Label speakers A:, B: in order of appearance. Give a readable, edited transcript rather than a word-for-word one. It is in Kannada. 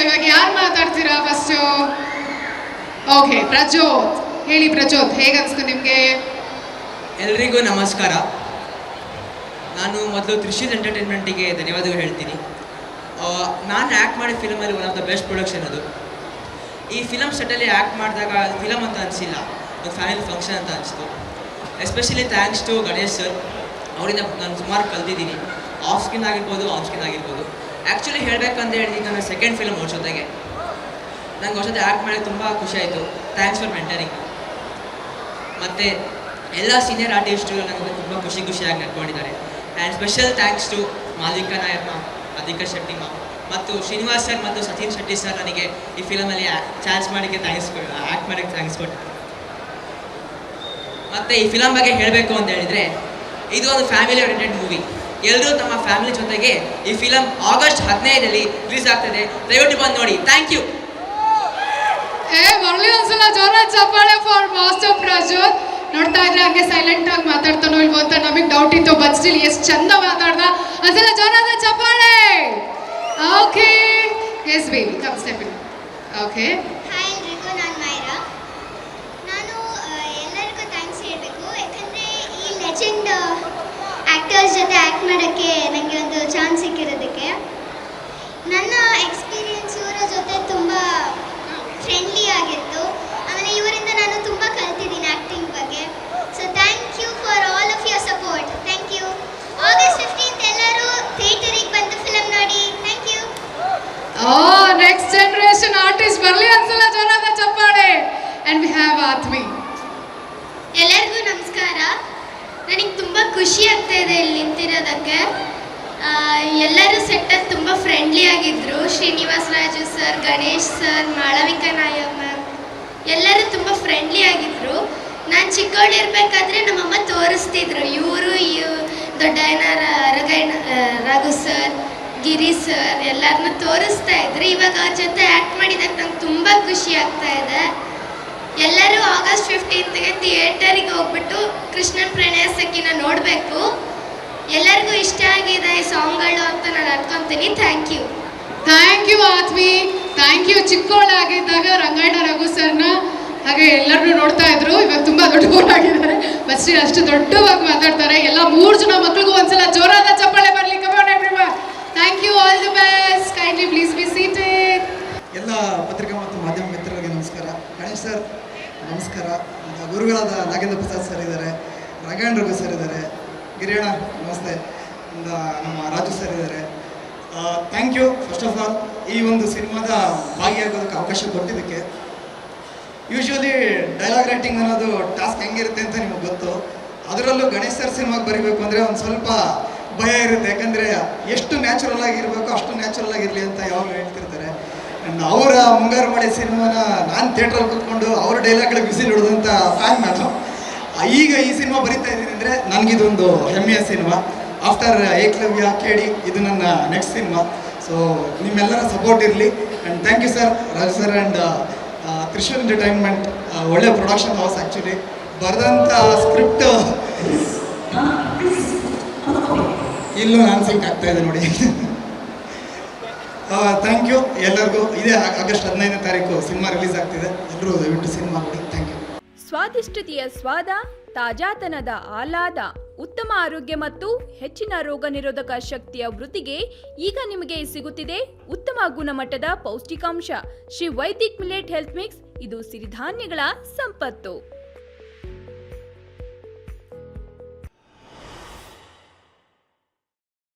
A: ಇವಾಗ ಯಾರು ಮಾತಾಡ್ತೀರಾ ಫಸ್ಟು? ಓಕೆ, ಪ್ರಜ್ಯೋತ್ ಹೇಳಿ. ಪ್ರಜ್ಯೋತ್, ಹೇಗೆ ಅನಿಸ್ತು ನಿಮಗೆ?
B: ಎಲ್ರಿಗೂ ನಮಸ್ಕಾರ. ನಾನು ಮೊದಲು ತ್ರಿಶೂಲ್ ಎಂಟರ್ಟೈನ್ಮೆಂಟಿಗೆ ಧನ್ಯವಾದಗಳು ಹೇಳ್ತೀನಿ. ನಾನು ಆ್ಯಕ್ಟ್ ಮಾಡಿದ ಫಿಲಮಲ್ಲಿ one of the best production ಅದು. ಈ ಫಿಲಮ್ ಸೆಟ್ಟಲ್ಲಿ ಆ್ಯಕ್ಟ್ ಮಾಡಿದಾಗ ಫಿಲಮ್ ಅಂತ ಅನಿಸಿಲ್ಲ, ಒಂದು ಫ್ಯಾಮಿಲಿ ಫಂಕ್ಷನ್ ಅಂತ ಅನಿಸ್ತು. Especially thanks to Ganesh sir. ಅವರಿಂದ ನಾನು ಸುಮಾರು ಕಲ್ತಿದ್ದೀನಿ, ಆಫ್ ಸ್ಕಿನ್ ಆಗಿರ್ಬೋದು, ಆನ್ ಸ್ಕಿನ್ ಆಗಿರ್ಬೋದು. ಆ್ಯಕ್ಚುಲಿ ಹೇಳಬೇಕಂತ ಹೇಳಿದ್ರೆ ನನ್ನ ಸೆಕೆಂಡ್ ಫಿಲಮ್ ಅವ್ರ ಜೊತೆಗೆ. ನಂಗೆ ಅವ್ರ ಜೊತೆ ಆ್ಯಕ್ಟ್ ಮಾಡಿ ತುಂಬ ಖುಷಿಯಾಯಿತು. Thanks for mentoring. ಮತ್ತು ಎಲ್ಲ ಸೀನಿಯರ್ ಆರ್ಟಿಸ್ಟ್ಗಳು ನನಗೆ ತುಂಬ ಖುಷಿಯಾಗಿ ನಡ್ಕೊಂಡಿದ್ದಾರೆ. And special thanks to Malika Nayamma, Radhika Shetty ma'am ಮತ್ತು ಶ್ರೀನಿವಾಸ್ ಸರ್ ಮತ್ತು ಸಚಿನ್ ಶೆಟ್ಟಿ ಸರ್ ನನಗೆ ಈ ಫಿಲಮಲ್ಲಿ ಚಾನ್ಸ್ ಮಾಡೋಕ್ಕೆ ಆ್ಯಕ್ಟ್ ಮಾಡೋಕ್ಕೆ ಥ್ಯಾಂಕ್ಸ್ ಕೊಟ್ಟು. ಮತ್ತು ಈ ಫಿಲಮ್ ಬಗ್ಗೆ ಹೇಳಬೇಕು ಅಂತ ಹೇಳಿದರೆ, ಇದು ಒಂದು ಫ್ಯಾಮಿಲಿ ಓರಿಯೆಂಟೆಡ್ ಮೂವಿ. ಎಲ್ಲರೂ ತಮ್ಮ ಫ್ಯಾಮಿಲಿ ಜೊತೆಗೆ ಈ ಫಿಲಮ್ ಆಗಸ್ಟ್ 15ರಲ್ಲಿ ರಿಲೀಸ್ ಆಗ್ತದೆ. ದಯವಿಟ್ಟು ಬಂದು ನೋಡಿ. Thank you.
A: ಬರ್ಲಿ ಒಂದ್ಸಲ ಜೋರಾದ ಚಪ್ಪಾಳೆ ಫಾರ್ ಮಾಸ್ಟರ್ ಪ್ರಜ್ಯೋತ್. ನೋಡ್ತಾ ಇದ್ರೆ ಹಂಗೆ ಸೈಲೆಂಟ್ ಆಗಿ ಮಾತಾಡ್ತಾನೋ ಇಲ್ವೋ ಅಂತ ನಮಗೆ ಡೌಟ್ ಇತ್ತು, ಬಟ್ ಸ್ಟಿಲ್ ಎಷ್ಟು ಚಂದ ಮಾತಾಡ್ದ. ಒಂದ್ಸಲ ಜೋರಾದ ಚಪ್ಪಾಳೆ. Okay, yes baby, come step in. Okay,
C: hi ಎಲ್ರಿಗೂ, ನಾನು ಮೈರಾ. ನಾನು ಎಲ್ಲರಿಗೂ ಥ್ಯಾಂಕ್ಸ್ ಹೇಳಬೇಕು, ಯಾಕಂದರೆ ಈ ಲೆಜೆಂಡ್ ಆ್ಯಕ್ಟರ್ಸ್ ಜೊತೆ ಆ್ಯಕ್ಟ್ ಮಾಡೋಕ್ಕೆ ನನಗೆ ಒಂದು ಚಾನ್ಸ್ ಸಿಕ್ಕಿರೋದಕ್ಕೆ. ನನ್ನ ಎಕ್ಸ್ಪೀರಿಯನ್ಸ್ ಇವರ ಜೊತೆ ತುಂಬ ಫ್ರೆಂಡ್ಲಿ ಆಗಿತ್ತು. ಆಮೇಲೆ ಇವರಿಂದ ನಾನು ತುಂಬ ಕಲ್ತಿದ್ದೀನಿ ಆ್ಯಕ್ಟಿಂಗ್ ಬಗ್ಗೆ. So thank you for all of your support. Thank you. August 15th ಎಲ್ಲರೂ ಥಿಯೇಟರಿಗೆ ಬಂದು ಫಿಲಮ್ ನೋಡಿ. Thank you.
A: Next generation artist ಬರ್ಲಿ ಒಂದ್ಸಲ ಜೋರಾದ ಚಪ್ಪಾಳೆ. And we have Athmi.
C: ಎಲ್ಲರಿಗೂ ನಮಸ್ಕಾರ. ನನಗೆ ತುಂಬ ಖುಷಿ ಆಗ್ತಾ ಇದೆ ಇಲ್ಲಿ ನಿಂತಿರೋದಕ್ಕೆ. ಎಲ್ಲರೂ ಸೆಟ್ಟಲ್ಲಿ ತುಂಬ ಫ್ರೆಂಡ್ಲಿ ಆಗಿದ್ದರು. Srinivas Raju sir, Ganesh sir, Malavika Nayak ma'am ಎಲ್ಲರೂ ತುಂಬ ಫ್ರೆಂಡ್ಲಿ ಆಗಿದ್ದರು. ನಾನು ಚಿಕ್ಕವಳಿರ್ಬೇಕಾದ್ರೆ ನಮ್ಮಮ್ಮ ತೋರಿಸ್ತಿದ್ರು, ಇವರು ದೊಡ್ಡಯ್ಯನ ರಘು ಸರ್, ಗಿರಿ ಸರ್ ಎಲ್ಲರನ್ನ ತೋರಿಸ್ತಾ ಇದ್ರು. ಇವಾಗ ಅವ್ರ ಜೊತೆ ಆ್ಯಕ್ಟ್ ಮಾಡಿದಾಗ ನಂಗೆ ತುಂಬ ಖುಷಿ ಆಗ್ತಾ ಇದೆ. ಎಲ್ಲರೂ ಆಗಸ್ಟ್ 15ಗೆ ಥಿಯೇಟರಿಗೆ ಹೋಗ್ಬಿಟ್ಟು ಕೃಷ್ಣನ್ ಪ್ರಣಯ ಸಖಿನ ನೋಡಬೇಕು. ಎಲ್ಲರಿಗೂ ಇಷ್ಟ ಆಗಿದೆ ಈ ಸಾಂಗ್ಗಳು ಅಂತ ನಾನು ಅನ್ಕೊಂತೀನಿ. Thank you.
A: Thank you Athmi, thank you. ಚಿಕ್ಕವಳಾಗಿದ್ದಾಗ ರಂಗಾಯಣ ರಘು ಸರ್ನ ಹಾಗೆ ಎಲ್ಲರನ್ನೂ ನೋಡ್ತಾ ಇದ್ರು. ಇವಾಗ ತುಂಬ ದೊಡ್ಡವರಾಗಿದ್ದಾರೆ, ಬಟ್ ಸ್ಟಿಲ್ ಅಷ್ಟು ದೊಡ್ಡವಾಗಿ ಮಾತಾಡ್ತಾರೆ. ಎಲ್ಲ 3 ಜನ ಮಕ್ಳಿಗೂ ಒಂದ್ಸಲ ಜೋರಾದ ಚಪ್ಪಾಳೆ ಬರಲಿ. Come on everyone. Thank you, all the best. Kindly please be seated.
D: ಎಲ್ಲ ಪತ್ರಿಕಾ ಮತ್ತು ಮಾಧ್ಯಮ ಮಿತ್ರರಿಗೆ ನಮಸ್ಕಾರ. ಗಣೇಶ್ ಸರ್ ನಮಸ್ಕಾರ. ಗುರುಗಳಾದ ನಾಗೇಂದ್ರ ಪ್ರಸಾದ್ ಸರ್ ಇದ್ದಾರೆ, ರಂಗಾಯಣ ರಘು ಸರ್ ಇದ್ದಾರೆ, ಗಿರಿಯಣ್ಣ ನಮಸ್ತೆ, ನಮ್ಮ ರಾಜು ಸರ್ ಇದ್ದಾರೆ. Thank you first of all ಈ ಒಂದು ಸಿನಿಮಾದ ಭಾಗಿಯಾಗೋದಕ್ಕೆ ಅವಕಾಶ ಕೊಟ್ಟಿದ್ದಕ್ಕೆ. ಯೂಶ್ವಲಿ ಡೈಲಾಗ್ ರೈಟಿಂಗ್ ಅನ್ನೋದು ಟಾಸ್ಕ್ ಹೆಂಗಿರುತ್ತೆ ಅಂತ ನಿಮಗೆ ಗೊತ್ತು. ಅದರಲ್ಲೂ ಗಣೇಶ್ ಸರ್ ಸಿನಿಮಾಗೆ ಬರೀಬೇಕು ಅಂದರೆ ಒಂದು ಸ್ವಲ್ಪ ಭಯ ಇರುತ್ತೆ. ಯಾಕಂದರೆ ಎಷ್ಟು ನ್ಯಾಚುರಲ್ ಆಗಿರಬೇಕು ಅಷ್ಟು ನ್ಯಾಚುರಲ್ ಆಗಿರಲಿ ಅಂತ ಯಾವಾಗ ಹೇಳ್ತಿರ್ತಾರೆ. ಆ್ಯಂಡ್ ಅವರ ಮುಂಗಾರು ಮಳೆ ಸಿನಿಮಾನ ನಾನು ಥಿಯೇಟ್ರಲ್ಲಿ ಕೂತ್ಕೊಂಡು ಅವ್ರ ಡೈಲಾಗ್ಗಳಿಗೆ ವಿಸಿಲ್ ಹೊಡೆದಂಥ ಫ್ಯಾನ್ ನಾನು. ಈಗ ಈ ಸಿನಿಮಾ ಬರೀತಾ ಇದ್ದೀನಿ ಅಂದರೆ ನನಗಿದೊಂದು ಹೆಮ್ಮೆಯ ಸಿನಿಮಾ. ಆಫ್ಟರ್ ಏಕಲವ್ಯ ಕೇಳಿ ಇದು ನನ್ನ ನೆಕ್ಸ್ಟ್ ಸಿನಿಮಾ. ಸೊ ನಿಮ್ಮೆಲ್ಲರ ಸಪೋರ್ಟ್ ಇರಲಿ. And thank you sir, Raju sir and Trishul entertainment. ಒಳ್ಳೆ ಪ್ರೊಡಕ್ಷನ್ ಹೌಸ್ ಆ್ಯಕ್ಚುಲಿ. ಬರೆದಂಥ ಸ್ಕ್ರಿಪ್ಟ್ ಇಲ್ಲೂ ನಾನು ಸಿಂಕ್ ಆಗ್ತಾ ಇದೆ ನೋಡಿ. ಥ್ಯಾಂಕ್ ಯು ಎಲ್ಲರಿಗೂ. ಇದೇ ಆಗಸ್ಟ್ 15ನೇ ತಾರೀಕು ಸಿನಿಮಾ ರಿಲೀಸ್ ಆಗ್ತಿದೆ. ಎಲ್ಲರೂ ದಯವಿಟ್ಟು ಸಿನಿಮಾ ನೋಡಿ. Thank you.
E: ಸ್ವಾದಿಷ್ಟತೆಯ ಸ್ವಾದ, ತಾಜಾತನದ ಆಹ್ಲಾದ, ಉತ್ತಮ ಆರೋಗ್ಯ ಮತ್ತು ಹೆಚ್ಚಿನ ರೋಗ ನಿರೋಧಕ ಶಕ್ತಿಯ ವೃದ್ಧಿಗೆ ಈಗ ನಿಮಗೆ ಸಿಗುತ್ತಿದೆ ಉತ್ತಮ ಗುಣಮಟ್ಟದ ಪೌಷ್ಟಿಕಾಂಶ. Shri Vaidik millet health mix. ಇದು ಸಿರಿಧಾನ್ಯಗಳ ಸಂಪತ್ತು.